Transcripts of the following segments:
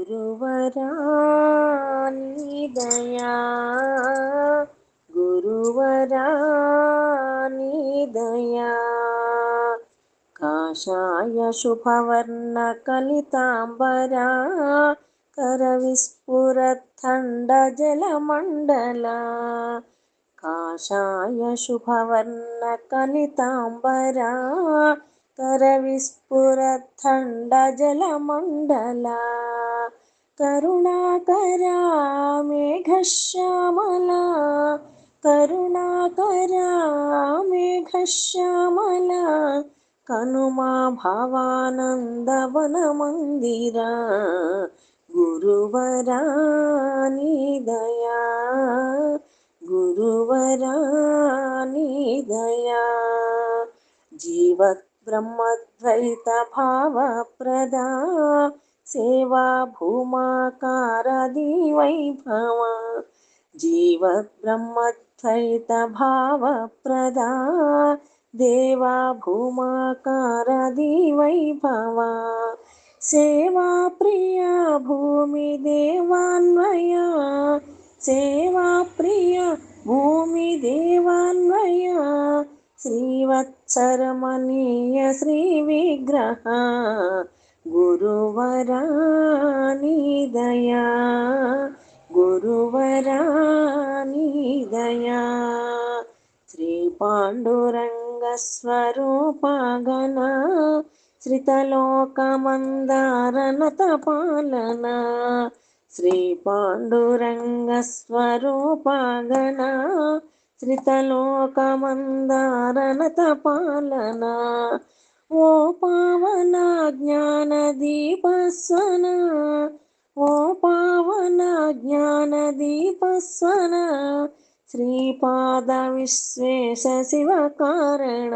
గురువరా నీ దయా గురువరా నీ దయా కాషాయ శుభవర్ణ కలితాంబరా करविस्फुरत्थण्ड जलमण्डला काषाय शुभवर्ण कलिताम्बरा करविस्फुरत्थण्ड जलमण्डला करुणाकरा मेघश्यामला करुणाकरा मेघश्यामला कनुमा भावानन्दवनमन्दिरा गुरुवरा नी दया गुरुवरा नी दया जीवद्ब्रह्मद्वैत भावप्रदा सेवा भूमाकारदी वैभवा जीवद्ब्रह्मद्वैत भावप्रदा देवा भूमाकारदी वैभवा सेवा प्रिया भूमि देवान्वया सेवा प्रिया भूमि देवान्वया श्रीवत्सरमणीय श्रीविग्रह गुरुवरा नी दया गुरुवरा नी दया श्री पाण्डुरंग स्वरूपा गणा श्रितलोकमन्दारनतपालना श्री पाण्डुरंग स्वरूपा गणा श्रितलोकमन्दारनतपालना ओ पावना ज्ञानदीपस्वना ओ पावना ज्ञानदीपस्वना श्रीपाद विश्वेश शिवकारण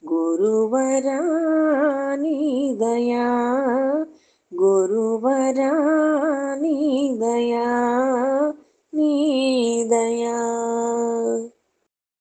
गुरुवरा नी दया गुरुवरा नी दया नी